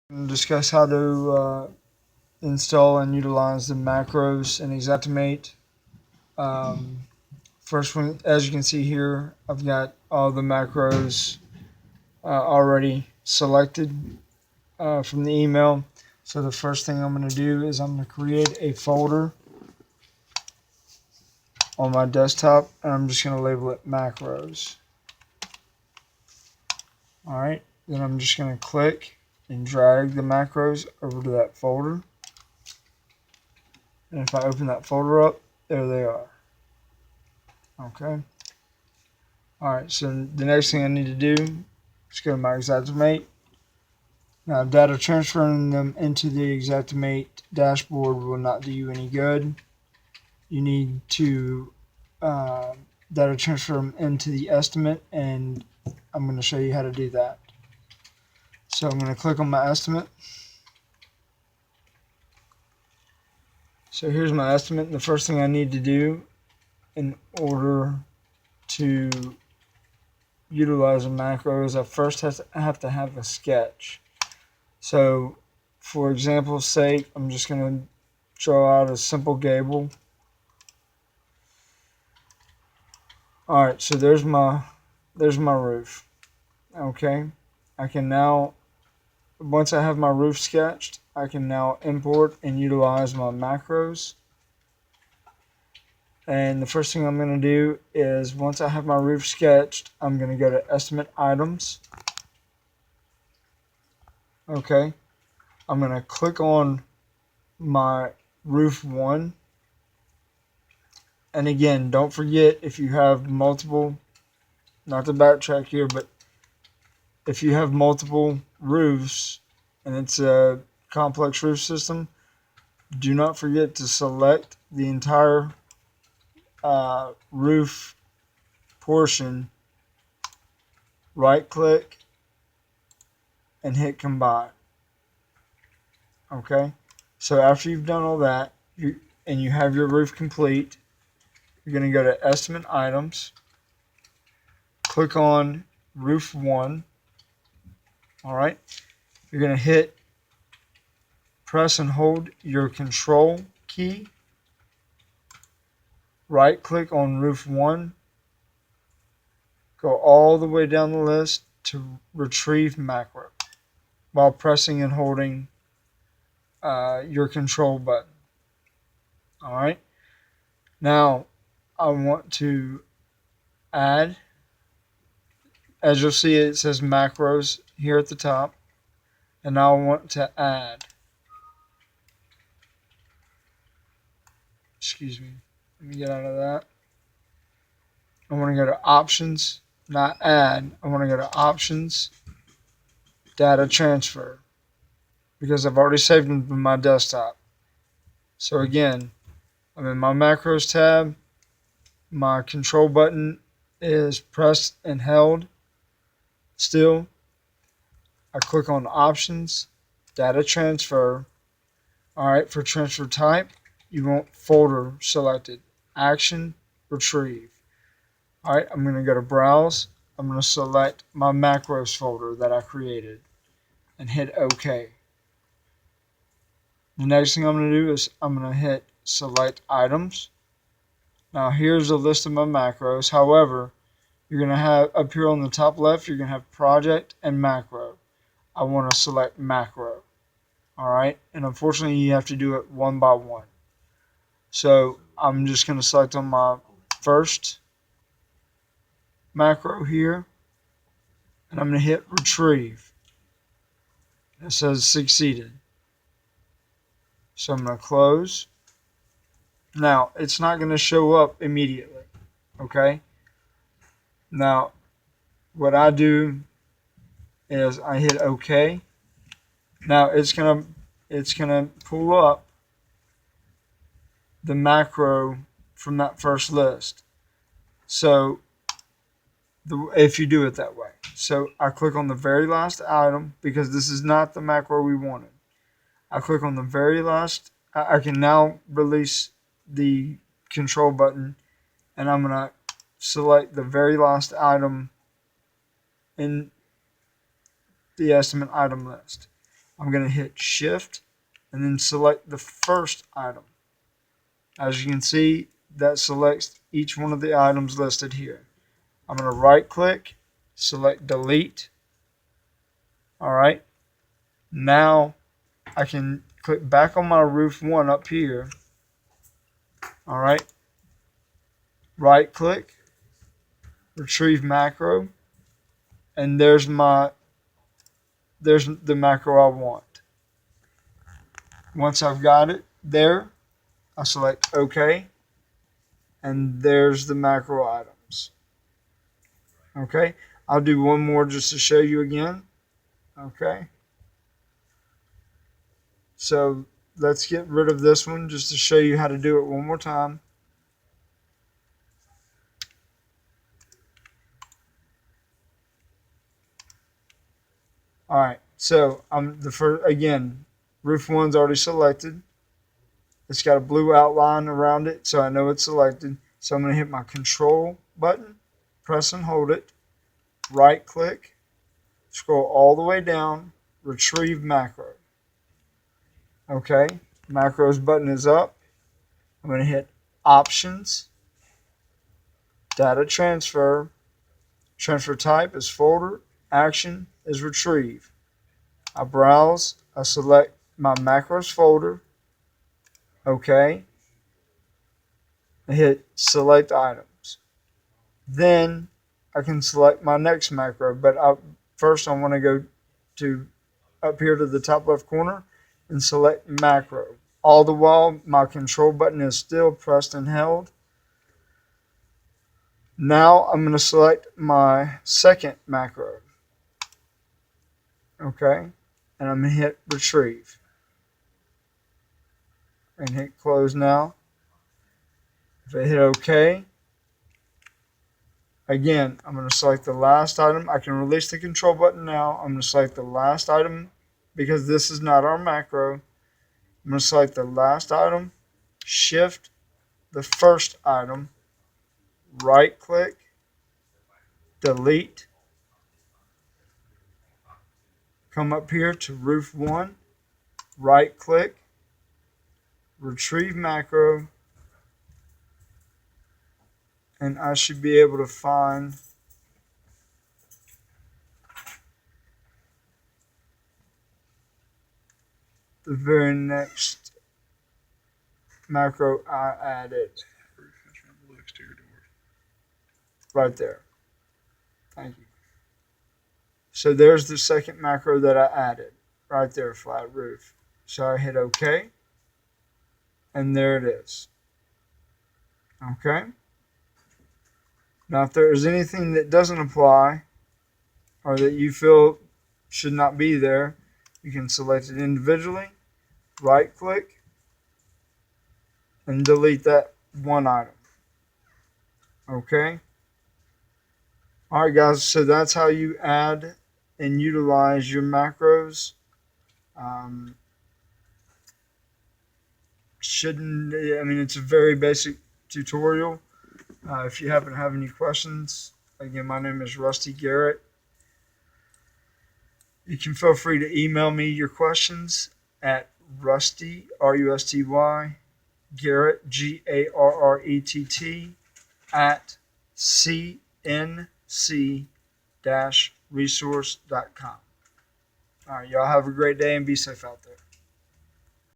And discuss how to install and utilize the macros in Xactimate. Um, First one, as you can see here, I've got all the macros already selected from the email. So the first thing I'm going to do is I'm going to create a folder on my desktop, and I'm just going to label it macros. All right, then I'm just going to click and drag the macros over to that folder. And if I open that folder up, there they are. Okay. Alright, so the next thing I need to do is go to my Xactimate. Now, data transferring them into the Xactimate dashboard will not do you any good. You need to data transfer them into the estimate, and I'm going to show you how to do that. So I'm going to click on my estimate. So here's my estimate, and the first thing I need to do in order to utilize a macro is I first have to have a sketch. So for example's sake, I'm just going to draw out a simple gable. Alright, so there's my roof. Okay, I can now, once I have my roof sketched, I can now import and utilize my macros. And the first thing I'm going to do is, once I have my roof sketched, I'm going to go to Estimate Items. Okay, I'm going to click on my roof 1. And again, don't forget, if you have multiple, not to backtrack here, but if you have multiple roofs and it's a complex roof system, do not forget to select the entire roof portion, right click, and hit combine. Okay, so after you've done all that and you have your roof complete, you're going to go to Estimate Items, click on Roof 1. All right, you're going to press and hold your Control key, right click on Roof 1, go all the way down the list to retrieve macro while pressing and holding your control button. All right, now I want to add, as you'll see, it says macros here at the top, and now I want to add, excuse me, let me get out of that. I want to go to Options, not Add. I want to go to Options, Data Transfer, because I've already saved them from my desktop. So again, I'm in my Macros tab. My control button is pressed and held still. I click on Options, Data Transfer. Alright, for transfer type, you want folder selected. Action, Retrieve. Alright, I'm going to go to Browse. I'm going to select my macros folder that I created and hit OK. The next thing I'm going to do is I'm going to hit Select Items. Now here's a list of my macros. However, you're going to have up here on the top left, you're going to have Project and Macro. I want to select Macro. Alright, and unfortunately you have to do it one by one. So I'm just going to select on my first macro here, and I'm going to hit Retrieve. It says succeeded. So I'm going to close. Now it's not going to show up immediately. Okay. Now what I do is I hit OK. Now it's gonna pull up the macro from that first list. So if you do it that way. So I click on the very last item because this is not the macro we wanted. I click on the very last. I can now release the control button, and I'm going to select the very last item in the estimate item list. I'm going to hit shift and then select the first item. As you can see, that selects each one of the items listed here. I'm going to right click, select delete. All right. Now I can click back on my roof 1 up here. All right. Right click, retrieve macro, and there's the macro I want. Once I've got it there, I select OK, and there's the macro items. Okay, I'll do one more just to show you again. Okay, so let's get rid of this one just to show you how to do it one more time. All right, so I'm the first again. Roof 1's already selected. It's got a blue outline around it, so I know it's selected. So I'm going to hit my control button, press and hold it, right click, scroll all the way down, retrieve macro. Okay, macros button is up. I'm going to hit options, data transfer. Transfer type is folder, action is retrieve. I browse, I select my macros folder. Okay, I hit select items. Then I can select my next macro, but first I want to go to up here to the top left corner and select macro. All the while my control button is still pressed and held. Now I'm going to select my second macro. Okay, and I'm going to hit retrieve. And hit close now. If I hit OK, again, I'm going to select the last item. I can release the control button now. I'm going to select the last item because this is not our macro. I'm going to select the last item, shift the first item, right click, delete, come up here to roof 1, right click, retrieve macro, and I should be able to find the very next macro I added. Right there. Thank you. So there's the second macro that I added. Right there, flat roof. So I hit OK. And there it is. Okay. Now if there is anything that doesn't apply or that you feel should not be there, you can select it individually, right click, and delete that one item. Okay. All right, guys. So that's how you add and utilize your macros. It's a very basic tutorial. If you happen to have any questions, again, my name is Rusty Garrett. You can feel free to email me your questions at Rusty, R-U-S-T-Y, Garrett, G-A-R-R-E-T-T, at cnc-resource.com. All right, y'all have a great day and be safe out there.